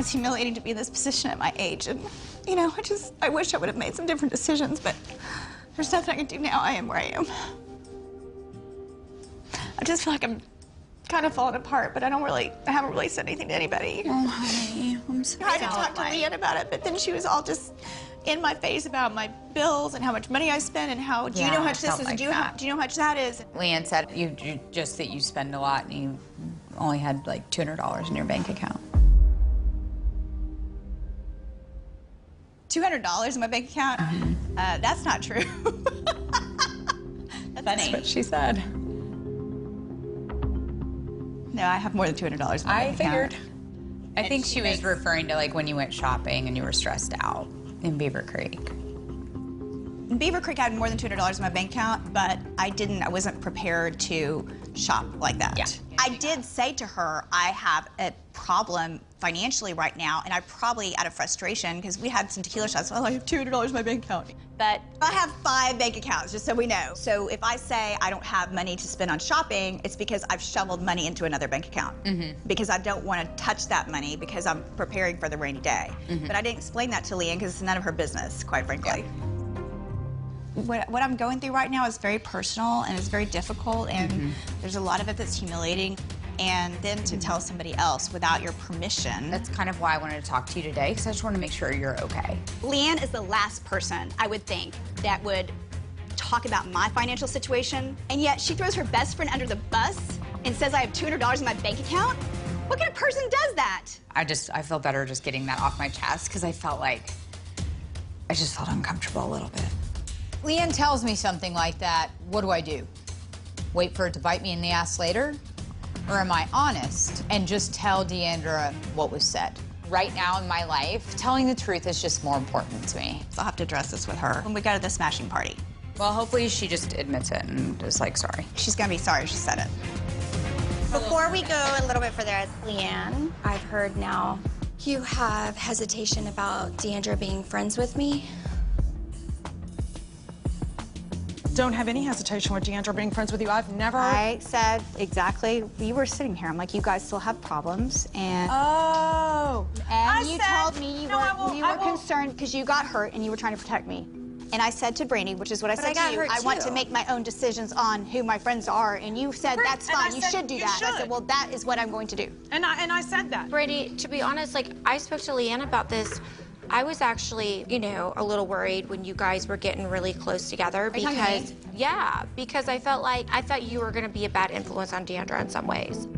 it's humiliating to be in this position at my age. And, you know, I wish I would have made some different decisions, but there's nothing I can do now. I am where I am. I just feel like I'm kind of falling apart, but I haven't really said anything to anybody. Oh, honey, I'm so sorry. I tried to talk to LeeAnne about it, but then she was all just in my face about my bills and how much money I spend and how, do you know how much this is? Do you know how much that is? LeeAnne said just that you spend a lot and you only had like $200 in your bank account. $200 in my bank account? That's not true. That's what she said. No, I have more than $200 in my bank account. I figured. I think she was referring to like when you went shopping and you were stressed out in Beaver Creek. Beaver Creek had more than $200 in my bank account, but I wasn't prepared to shop like that. Yeah. I did say to her, I have a problem financially right now, and I probably, out of frustration, because we had some tequila shots, oh, I have $200 in my bank account. But I have 5 bank accounts, just so we know. So if I say I don't have money to spend on shopping, it's because I've shoveled money into another bank account. Because I don't want to touch that money because I'm preparing for the rainy day. But I didn't explain that to LeeAnne because it's none of her business, quite frankly. Yeah. What I'm going through right now is very personal and it's very difficult, and there's a lot of it that's humiliating. And then to tell somebody else without your permission. That's kind of why I wanted to talk to you today, because I just want to make sure you're okay. LeeAnne is the last person, I would think, that would talk about my financial situation, and yet she throws her best friend under the bus and says I have $200 in my bank account? What kind of person does that? I feel better just getting that off my chest, because I just felt uncomfortable a little bit. LeeAnne tells me something like that, what do? Wait for it to bite me in the ass later? Or am I honest and just tell D'Andra what was said? Right now in my life, telling the truth is just more important to me. So I'll have to address this with her when we go to the smashing party. Well, hopefully she just admits it and is like, sorry. She's gonna be sorry she said it. Before we go a little bit further, LeeAnne, I've heard now you have hesitation about D'Andra being friends with me. Don't have any hesitation with D'Andra being friends with you. I've never... I said exactly, we were sitting here. I'm like, you guys still have problems, and... Oh. And you told me you were concerned because you got hurt and you were trying to protect me. And I said to Brandy, which is what I said to you, I want to make my own decisions on who my friends are, and you said, that's fine, you should do that. I said, well, that is what I'm going to do. And I said that. Brandy, to be honest, like, I spoke to LeeAnne about this. I was actually, you know, a little worried when you guys were getting really close together because, yeah, because I thought you were gonna be a bad influence on D'Andra in some ways.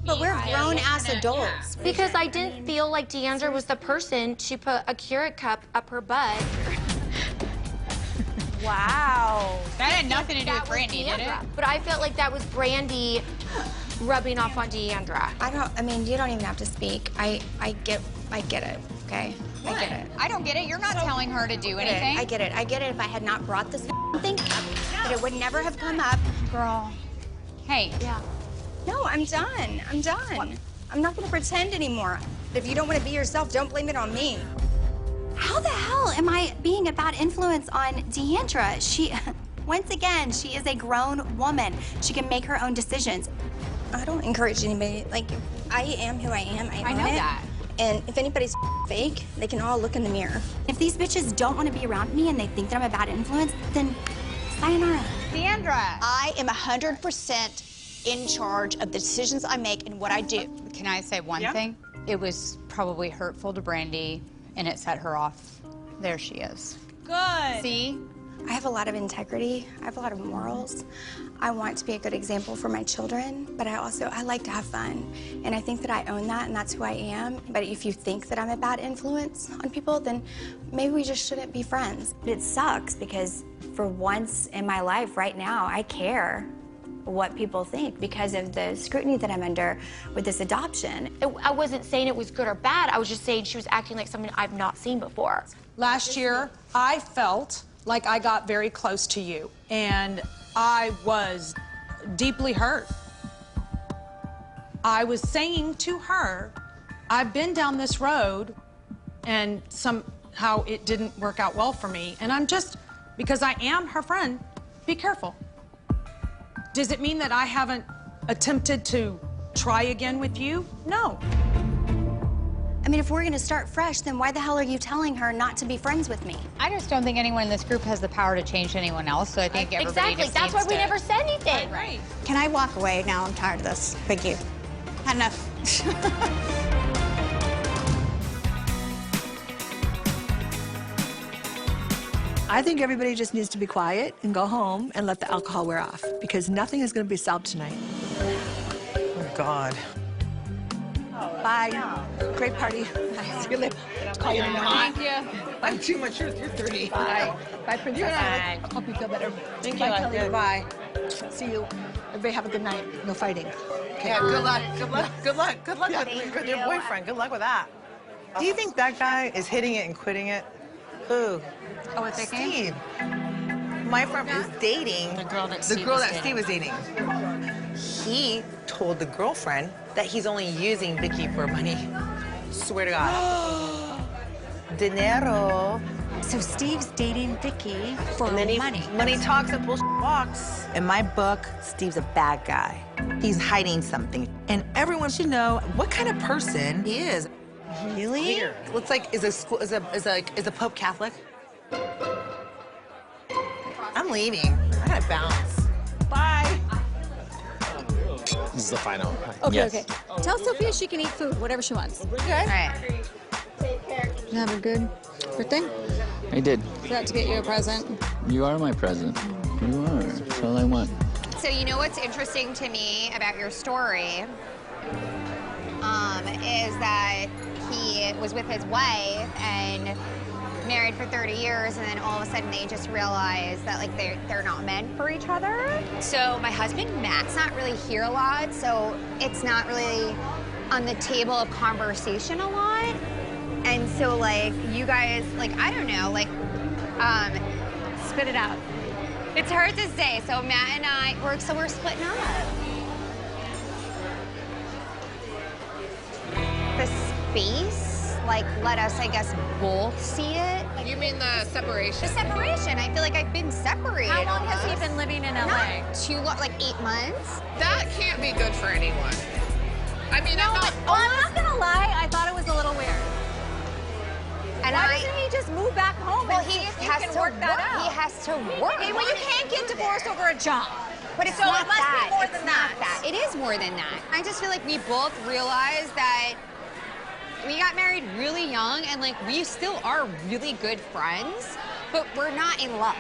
But we're grown-ass adults. Because I didn't feel like D'Andra was the person to put a Keurig cup up her butt. Wow. That had nothing to do with Brandy, did it? But I felt like that was Brandy rubbing off on D'Andra. I mean, you don't even have to speak. I get it, okay? What? I get it. I don't get it. You're not telling her to do anything. I get it. I get it if I had not brought this thing up, but it would never have come up. Girl. Hey. Yeah. No, I'm done. I'm done. What? I'm not gonna pretend anymore. If you don't want to be yourself, don't blame it on me. How the hell am I being a bad influence on D'Andra? Once again, she is a grown woman. She can make her own decisions. I don't encourage anybody. Like, I am who I am. I know that. And if anybody's fake, they can all look in the mirror. If these bitches don't want to be around me and they think that I'm a bad influence, then sayonara. D'Andra. I am 100% in charge of the decisions I make and what I do. Can I say one thing? It was probably hurtful to Brandy, and it set her off. There she is. Good. See? I have a lot of integrity. I have a lot of morals. I want to be a good example for my children, but I like to have fun. And I think that I own that, and that's who I am. But if you think that I'm a bad influence on people, then maybe we just shouldn't be friends. It sucks because for once in my life right now, I care what people think because of the scrutiny that I'm under with this adoption. I wasn't saying it was good or bad. I was just saying she was acting like someone I've not seen before. Last year, I felt like I got very close to you, and I was deeply hurt. I was saying to her, I've been down this road, and somehow it didn't work out well for me, and I'm just, because I am her friend, be careful. Does it mean that I haven't attempted to try again with you? No. I mean, if we're gonna start fresh, then why the hell are you telling her not to be friends with me? I just don't think anyone in this group has the power to change anyone else, so I think everybody Exactly. just That's needs why we to- never said anything. Right. Can I walk away now? I'm tired of this. Thank you. Had enough. I think everybody just needs to be quiet and go home and let the alcohol wear off, because nothing is going to be solved tonight. Oh, God. Bye. Great party. See you later. Call you in the morning. Thank you. I'm too much. You're 30. Bye. Bye, Princess. Bye. I hope you feel better. Thank Bye, you. Kelly. Good. Bye. See you. Everybody have a good night. No fighting. Okay. Yeah, good luck. Good luck. Good luck. Good luck with your boyfriend. Good luck with that. Do you think that guy is hitting it and quitting it? Who? Oh, what they came? Steve. My friend is dating The girl that Steve was dating. He told the girlfriend that he's only using Vicky for money. Swear to God. Dinero. So Steve's dating Vicky for And then money. money talks and bullshit walks. In my book, Steve's a bad guy. He's hiding something. And everyone should know what kind of person he is. Really? Weird. Looks like, is the Pope Catholic? I'm leaving. I gotta bounce. Bye. This is the final. Okay, Yes. okay. Tell Sophia she can eat food, whatever she wants. Okay. All right. You have a good birthday? I did. Forgot to get you a present. You are my present. You are. That's all I want. So you know what's interesting to me about your story is that he was with his wife and married for 30 years, and then all of a sudden they just realized that like they're not meant for each other. So my husband Matt's not really here a lot, so it's not really on the table of conversation a lot. And so like you guys, like I don't know, like spit it out. It's hard to say. So Matt and I, we're splitting up. The space, like, let us, I guess, both see it. You mean the separation? The separation. I feel like I've been separated. How long has he almost. been living in LA? Not too long, like 8 months. That can't be good for anyone. I mean, No, I'm not gonna lie, I thought it was a little weird. And Why doesn't he just move back home? Well, and he you has can to work that out. He has to work. Okay, well, you can't get divorced over a job. But it's So not it must be that. more It's than not that. It is more than that. I just feel like we both realized that we got married really young, and like we still are really good friends, but we're not in love.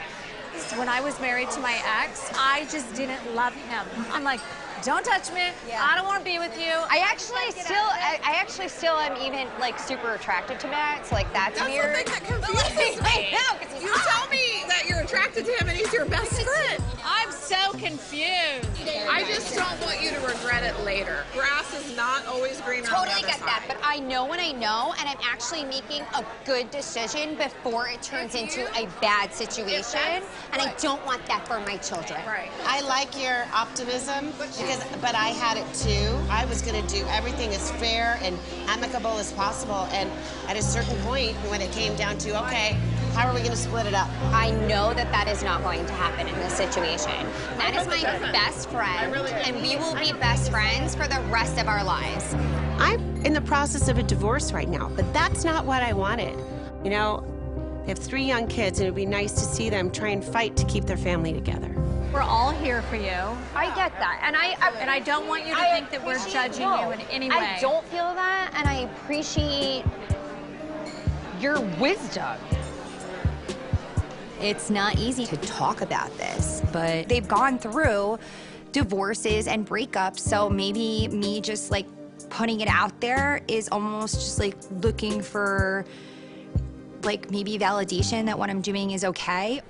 When I was married to my ex, I just didn't love him. I'm like, don't touch me. I don't want to be with you. I actually still am even like super attracted to Matt. So like that's weird. That's the thing that confuses me. I know, 'cause he's You tell me that you're attracted to him and he's your best friend. I'm so confused. I just don't want you to regret it later. Grass is not always greener on the Totally other get that, side. but I know when I know, and I'm actually making a good decision before it turns into a bad situation, and I don't want that for my children. Right. I like your optimism, but I had it too. I was going to do everything as fair and amicable as possible, and at a certain point, when it came down to, okay, how are we going to split it up? I know that that is not going to happen in this situation. That is my best friend, and we will be best friends for the rest of our lives. I'm in the process of a divorce right now, but that's not what I wanted. You know, they have 3 young kids, and it'd be nice to see them try and fight to keep their family together. We're all here for you. I get that, and I don't want you to think that we're judging you in any way. I don't feel that, and I appreciate your wisdom. It's not easy to talk about this, but they've gone through divorces and breakups, so maybe me just like putting it out there is almost just like looking for like maybe validation that what I'm doing is okay.